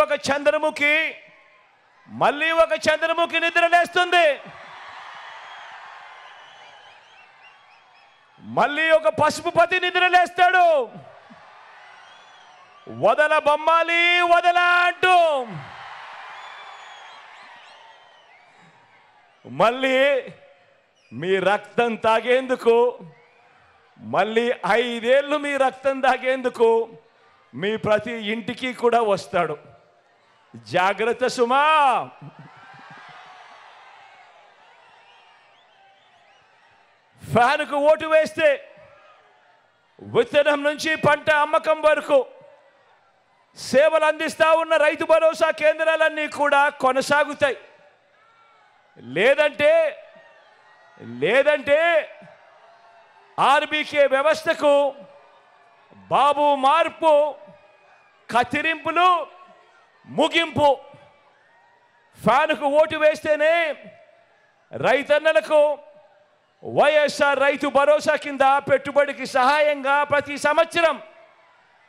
ఒక చంద్రముఖి నిద్రలేస్తుంది. మళ్ళీ ఒక పసుపుపతి నిద్రలేస్తాడు. వదల బొమ్మాలి వదల అంటూ మళ్ళీ మీ రక్తం తాగేందుకు, మళ్ళీ 5 ఏళ్ళు మీ రక్తం తాగేందుకు మీ ప్రతి ఇంటికి కూడా వస్తాడు. జాగ్రత్త సుమా. ఫ్యాన్కు ఓటు వేస్తే విత్తనం నుంచి పంట అమ్మకం వరకు సేవలు అందిస్తా ఉన్న రైతు భరోసా కేంద్రాలన్నీ కూడా కొనసాగుతాయి. లేదంటే ఆర్బీకే వ్యవస్థకు బాబు మార్పు, కత్తిరింపులు, ముగింపు. ఫ్యాన్కు ఓటు వేస్తేనే రైతన్నలకు వైఎస్ఆర్ రైతు భరోసా కింద పెట్టుబడికి సహాయంగా ప్రతి సంవత్సరం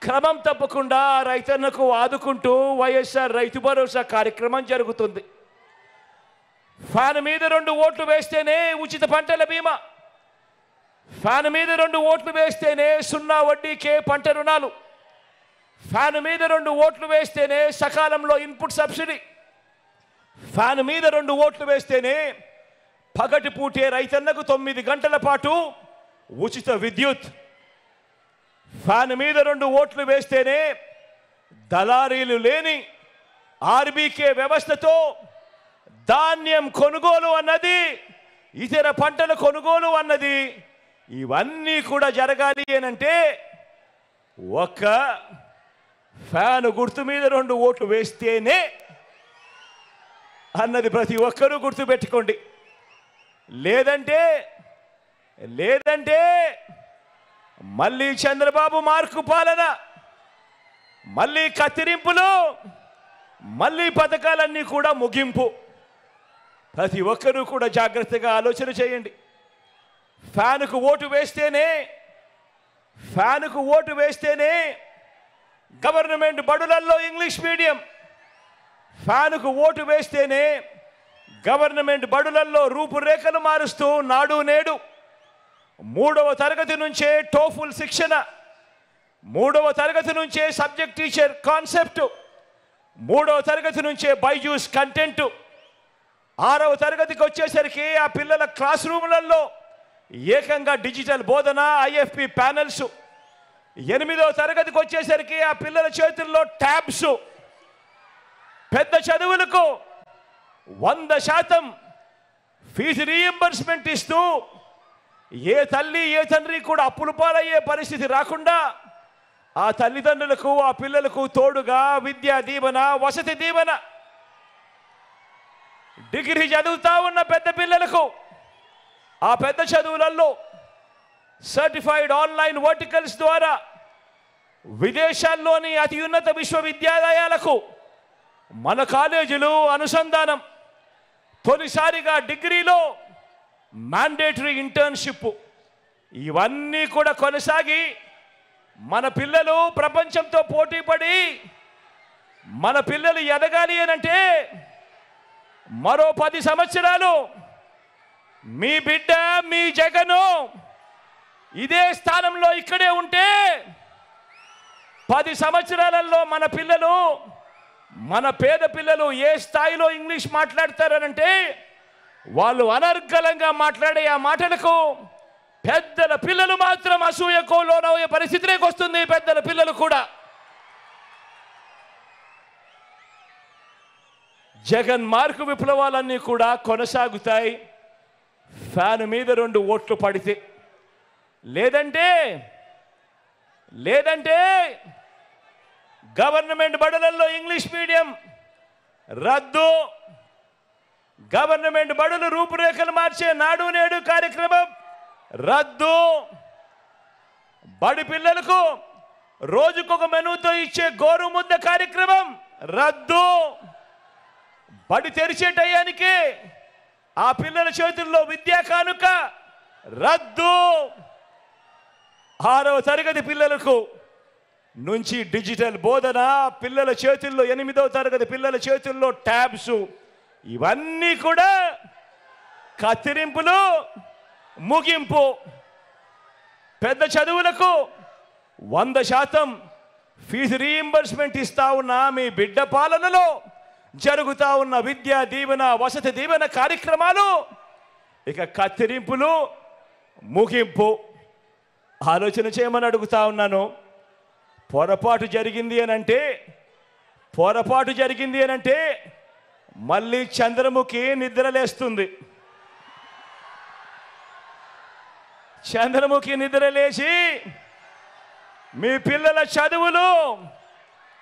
క్రమం తప్పకుండా రైతన్నకు ఆదుకుంటూ వైఎస్ఆర్ రైతు భరోసా కార్యక్రమం జరుగుతుంది. ఫ్యాన్ మీద 2 ఓట్లు వేస్తేనే ఉచిత పంటల బీమా, ఫ్యాన్ మీద 2 ఓట్లు వేస్తేనే 0 వడ్డీకే పంట రుణాలు, ఫ్యాన్ మీద 2 ఓట్లు వేస్తేనే సకాలంలో ఇన్పుట్ సబ్సిడీ, ఫ్యాన్ మీద 2 ఓట్లు వేస్తేనే పగటి పూటే రైతన్నకు 9 గంటల పాటు ఉచిత విద్యుత్, ఫ్యాన్ మీద 2 ఓట్లు వేస్తేనే దళారీలు లేని ఆర్బీకే వ్యవస్థతో ధాన్యం కొనుగోలు అన్నది, ఇతర పంటల కొనుగోలు అన్నది, ఇవన్నీ కూడా జరగాలి అనంటే ఒక ఫ్యాన్ గుర్తు మీద 2 ఓట్లు వేస్తేనే అన్నది ప్రతి ఒక్కరూ గుర్తుపెట్టుకోండి. లేదంటే మళ్ళీ చంద్రబాబు మార్కు పాలన, మళ్ళీ కత్తిరింపులు, మళ్ళీ పథకాలన్నీ కూడా ముగింపు. ప్రతి ఒక్కరూ కూడా జాగ్రత్తగా ఆలోచన చేయండి. ఫ్యాన్కు ఓటు వేస్తేనే గవర్నమెంట్ బడులల్లో ఇంగ్లీష్ మీడియం, ఫ్యాన్కు ఓటు వేస్తేనే గవర్నమెంట్ బడులల్లో రూపురేఖలు మారుస్తూ నాడు నేడు, 3వ తరగతి నుంచే టోఫుల్ శిక్షణ, 3వ తరగతి నుంచే సబ్జెక్ట్ టీచర్ కాన్సెప్ట్, 3వ తరగతి నుంచే బైజూస్ కంటెంట్, 6వ తరగతికి వచ్చేసరికి ఆ పిల్లల క్లాస్ రూములలో ఏకంగా డిజిటల్ బోధన, ఐఎఫ్పి ప్యానల్స్, 8వ తరగతికి వచ్చేసరికి ఆ పిల్లల చేతుల్లో ట్యాబ్స్. పెద్ద చదువులకు 100% ఫీజు రీయింబర్స్మెంట్ ఇస్తూ ఏ తల్లి ఏ తండ్రి కూడా అప్పుల పాలయ్యే పరిస్థితి రాకుండా ఆ తల్లిదండ్రులకు, ఆ పిల్లలకు తోడుగా విద్యా దీవెన, వసతి దీవెన, డిగ్రీ చదువుతా ఉన్న పెద్ద పిల్లలకు ఆ పెద్ద చదువులలో సర్టిఫైడ్ ఆన్లైన్ వర్టికల్స్ ద్వారా విదేశాల్లోని అత్యున్నత విశ్వవిద్యాలయాలకు మన కాలేజీలు అనుసంధానం, తొలిసారిగా డిగ్రీలో మ్యాండేటరీ ఇంటర్న్షిప్, ఇవన్నీ కూడా కొనసాగి మన పిల్లలు ప్రపంచంతో పోటీపడి మన పిల్లలు ఎదగాలి అనంటే మరో 10 సంవత్సరాలు మీ బిడ్డ, మీ జగను ఇదే స్థానంలో ఇక్కడే ఉంటే 10 సంవత్సరాలలో మన పేద పిల్లలు ఏ స్థాయిలో ఇంగ్లీష్ మాట్లాడతారనంటే వాళ్ళు అనర్గళంగా మాట్లాడే ఆ మాటలకు పెద్దల పిల్లలు మాత్రం అసూయకు లోనయ్యే పరిస్థితిలోకి వస్తుంది. పెద్దల పిల్లలు కూడా. జగన్ మార్కు విప్లవాలన్నీ కూడా కొనసాగుతాయి ఫ్యాన్ మీద 2 ఓట్లు పడితే. లేదంటే గవర్నమెంట్ బడులలో ఇంగ్లీష్ మీడియం రద్దు, గవర్నమెంట్ బడులు రూపురేఖలు మార్చే నాడు నేడు కార్యక్రమం రద్దు, బడి పిల్లలకు రోజుకొక మెనూతో ఇచ్చే గోరుముద్ద కార్యక్రమం రద్దు, బడి తెరిచే టయానికి ఆ పిల్లల చేతుల్లో విద్యా కానుక రద్దు, 6వ తరగతి పిల్లలకు నుంచి డిజిటల్ బోధన, పిల్లల చేతుల్లో 8వ తరగతి పిల్లల చేతుల్లో ట్యాబ్స్, ఇవన్నీ కూడా కత్తిరింపులు, ముగింపు. పెద్ద చదువులకు 100% ఫీజు రీయింబర్స్మెంట్ ఇస్తా ఉన్న మీ బిడ్డ పాలనలో జరుగుతా ఉన్న విద్యా దీవెన, వసతి దీవెన కార్యక్రమాలు ఇక కత్తిరింపులు, ముగింపు. ఆలోచన చేయమని అడుగుతా ఉన్నాను. పొరపాటు జరిగింది అనంటే మళ్ళీ చంద్రముఖి నిద్రలేస్తుంది. చంద్రముఖి నిద్రలేసి మీ పిల్లల చదువులు,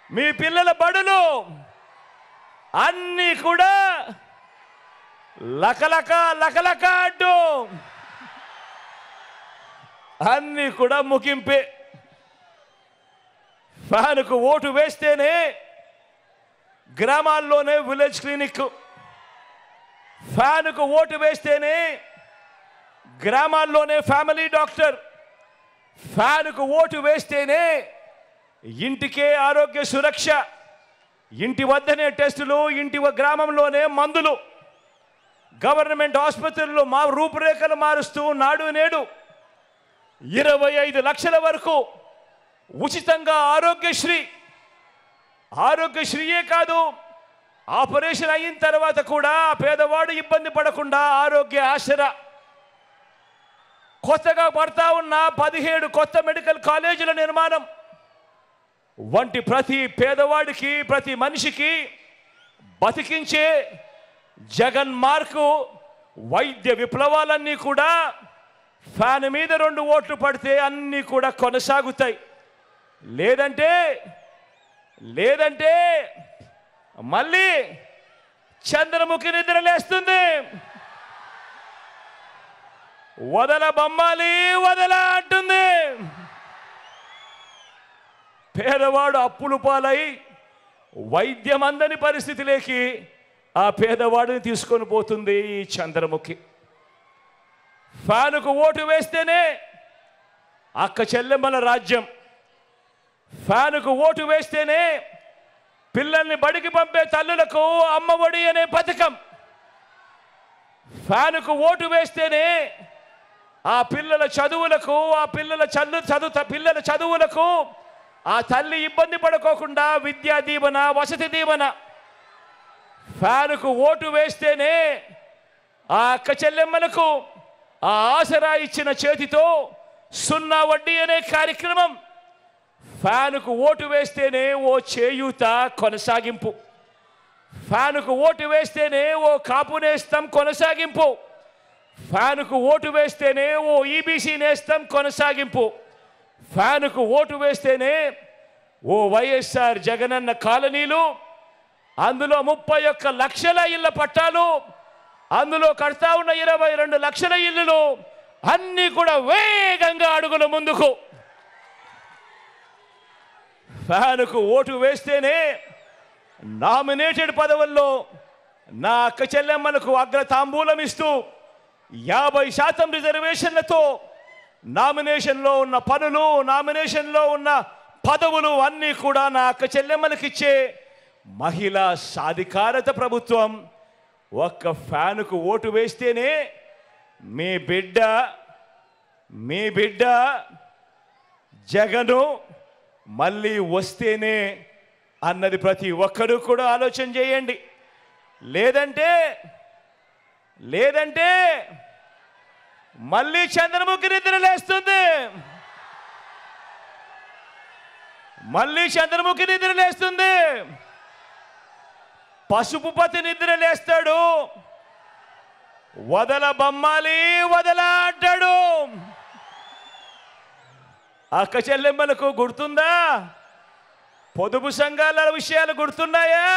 మీ పిల్లల బడులు అన్నీ కూడా లకలక అడ్డు, అన్నీ కూడా ముగింపే. ఫ్యాన్కు ఓటు వేస్తేనే గ్రామాల్లోనే విలేజ్ క్లినిక్, ఫ్యాన్కు ఓటు వేస్తేనే గ్రామాల్లోనే ఫ్యామిలీ డాక్టర్, ఫ్యాన్కు ఓటు వేస్తేనే ఇంటికే ఆరోగ్య సురక్ష, ఇంటి వద్దనే టెస్టులు, గ్రామంలోనే మందులు, గవర్నమెంట్ ఆసుపత్రుల్లో మా రూపురేఖలు మారుస్తూ నాడు నేడు 25 లక్షల వరకు ఉచితంగా ఆరోగ్యశ్రీయే కాదు, ఆపరేషన్ అయిన తర్వాత కూడా పేదవాడు ఇబ్బంది పడకుండా ఆరోగ్య ఆసరా. కొత్తగా పడతా ఉన్న 17 కొత్త మెడికల్ కాలేజీల నిర్మాణం వంటి ప్రతి పేదవాడికి, ప్రతి మనిషికి బతికించే జగన్ మార్కు వైద్య విప్లవాలన్నీ కూడా ఫ్యాన్ మీద 2 ఓట్లు పడితే అన్నీ కూడా కొనసాగుతాయి. లేదంటే మళ్ళీ చంద్రముఖి నిద్రలేస్తుంది. వదల బొమ్మాలి వదల అంటుంది. పేదవాడు అప్పులు పాలై వైద్యం అందని పరిస్థితిలోకి ఆ పేదవాడిని తీసుకొని పోతుంది ఈ చంద్రముఖి. ఫ్యాన్కు ఓటు వేస్తేనే అక్క చెల్లెమ్మల రాజ్యం, ఫ్యాన్కు ఓటు వేస్తేనే పిల్లల్ని బడికి పంపే తల్లులకు అమ్మఒడి అనే పథకం, ఫ్యాన్కు ఓటు వేస్తేనే ఆ పిల్లల చదువులకు, పిల్లల చదువులకు ఆ తల్లి ఇబ్బంది పడుకోకుండా విద్యా దీవెన, వసతి దీవెన. ఫ్యాన్కు ఓటు వేస్తేనే ఆ అక్క చెల్లెమ్మలకు ఆ ఆసరా ఇచ్చిన చేతితో 0 వడ్డీ అనే కార్యక్రమం. ఫ్యాన్కు ఓటు వేస్తేనే ఓ చేయూత కొనసాగింపు, ఫ్యాన్కు ఓటు వేస్తేనే ఓ కాపు నేస్తం కొనసాగింపు, ఫ్యాన్కు ఓటు వేస్తేనే ఓ ఈబీసీ నేస్తం కొనసాగింపు, ఫ్యాన్కు ఓటు వేస్తేనే ఓ వైఎస్ఆర్ జగనన్న కాలనీలు, అందులో 31 లక్షల ఇళ్ల పట్టాలు, అందులో కడతా ఉన్న 22 లక్షల ఇల్లులు అన్నీ కూడా వేగంగా అడుగుల ముందుకు. ఫ్యాన్కు ఓటు వేస్తేనే నామినేటెడ్ పదవుల్లో నా అక్క చెల్లెమ్మలకు అగ్రతాంబూలం ఇస్తూ 50% రిజర్వేషన్లతో నామినేషన్లో ఉన్న పనులు, నామినేషన్లో ఉన్న పదవులు అన్నీ కూడా నా అక్క చెల్లెమ్మలకు ఇచ్చే మహిళా సాధికారత ప్రభుత్వం. ఒక్క ఫ్యాన్కు ఓటు వేస్తేనే మీ బిడ్డ జగను మళ్ళీ వస్తేనే అన్నది ప్రతి ఒక్కరూ కూడా ఆలోచన చేయండి. లేదంటే మళ్ళీ చంద్రముఖి నిద్రలేస్తుంది, పసుపు పతి నిద్రలేస్తాడు, వదల బొమ్మాలి వదల అంటాడు. అక్క చెల్లెమ్మలకు గుర్తుందా? పొదుపు సంఘాల విషయాలు గుర్తున్నాయా?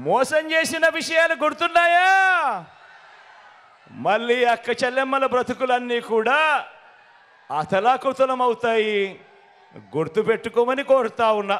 మోసం చేసిన విషయాలు గుర్తున్నాయా? మళ్ళీ అక్క చెల్లెమ్మల బ్రతుకులన్నీ కూడా అతలాకుతలం అవుతాయి. గుర్తుపెట్టుకోమని కోరుతా ఉన్నా.